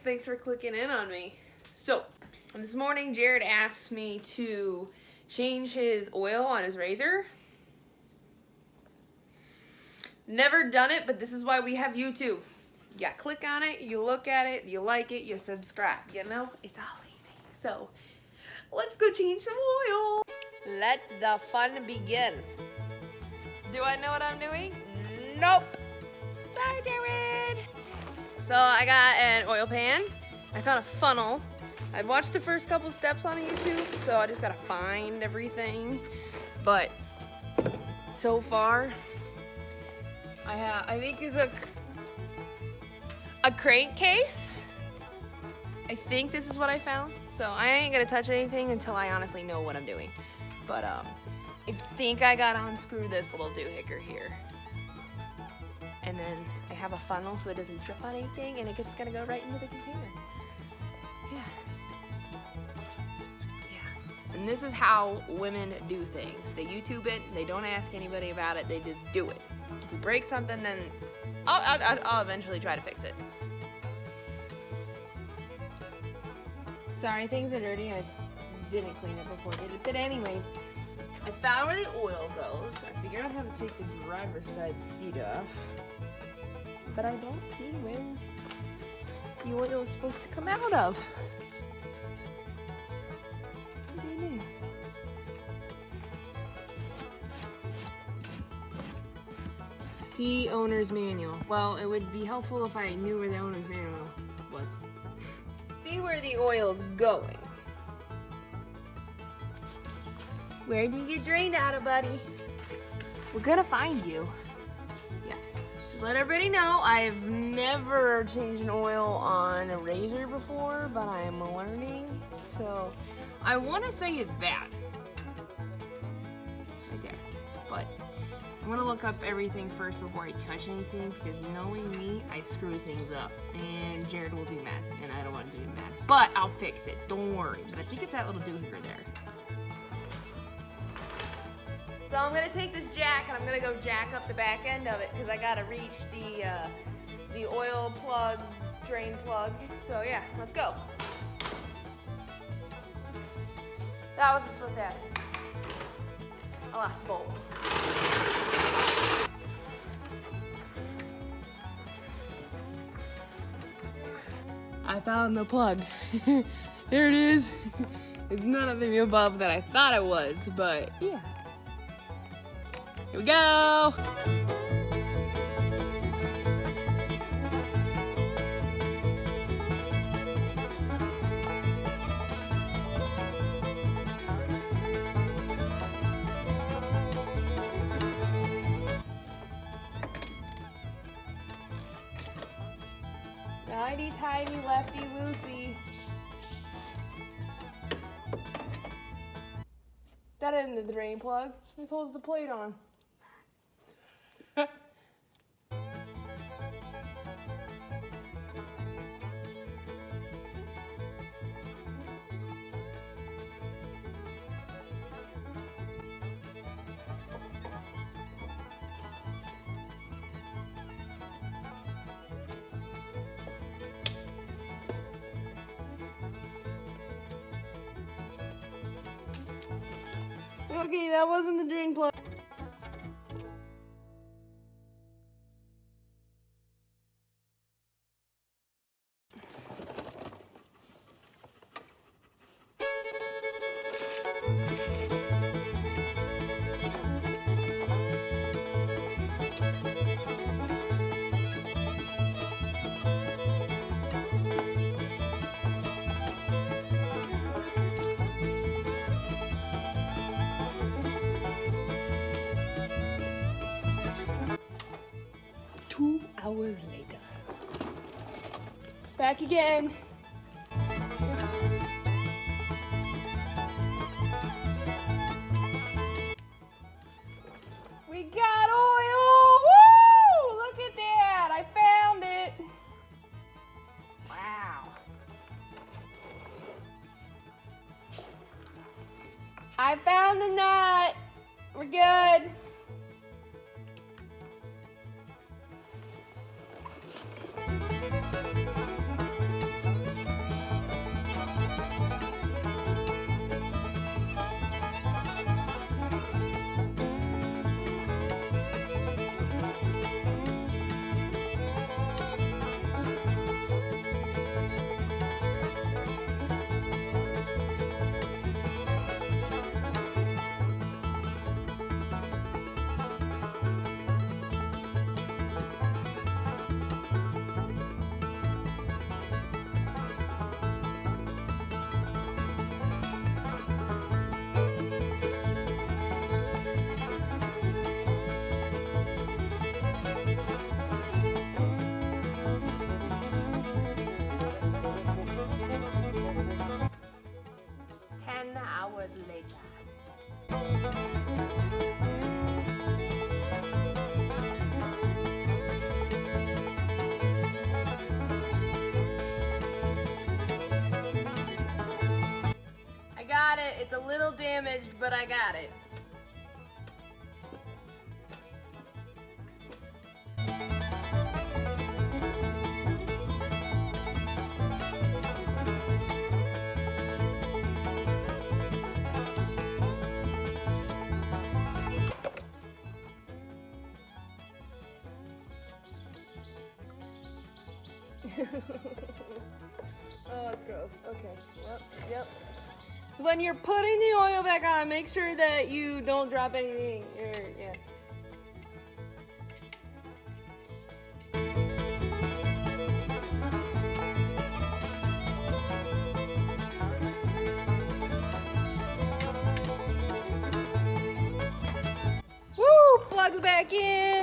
thanks for clicking in on me. So, this morning Jared asked me to change his oil on his razor. Never done it, but this is why we have YouTube. You click on it, you look at it, you like it, you subscribe, you know? It's all easy. So, let's go change some oil. Let the fun begin. Do I know what I'm doing? Nope. Sorry, Jared. So I got an oil pan. I found a funnel. I'd watched the first couple steps on YouTube, so I just gotta find everything. But so far, I think it's a crankcase. I think this is what I found. So I ain't gonna touch anything until I honestly know what I'm doing. But I think I gotta unscrew this little doohickey here. And then I have a funnel so it doesn't trip on anything, and it's gonna go right into the container. Yeah. And this is how women do things. They YouTube it, they don't ask anybody about it, they just do it. If we break something, then I'll eventually try to fix it. Sorry, things are dirty. I didn't clean it before I did it. But anyways, I found where the oil goes. I figured out how to take the driver's side seat off. But I don't see where the oil is supposed to come out of. What do you mean? See owner's manual. Well, it would be helpful if I knew where the owner's manual was. See where the oil's going. Where do you get drained out of, buddy? We're gonna find you. Yeah. Just let everybody know, I've never changed an oil on a razor before, but I am learning. So, I wanna say it's that. Right there. But, I'm gonna look up everything first before I touch anything, because knowing me, I screw things up. And Jared will be mad, and I don't want to be mad. But I'll fix it, don't worry. But I think it's that little doohickey there. So I'm gonna take this jack and I'm gonna go jack up the back end of it because I gotta reach the oil plug, drain plug. So yeah, let's go. That wasn't supposed to happen. I lost the bolt. I found the plug. Here it is. It's none of the above that I thought it was, but yeah. Here we go! Righty tighty, lefty loosey. That isn't the drain plug. This holds the plate on. Okay, that wasn't the drain plug. Hours later. Back again. We got oil! Woo! Look at that! I found it! Wow. I found the nut! We're good. it. It's a little damaged, but I got it. Oh, it's gross. Okay. Yep. So when you're putting the oil back on, make sure that you don't drop anything. Yeah. Woo! Plugs back in.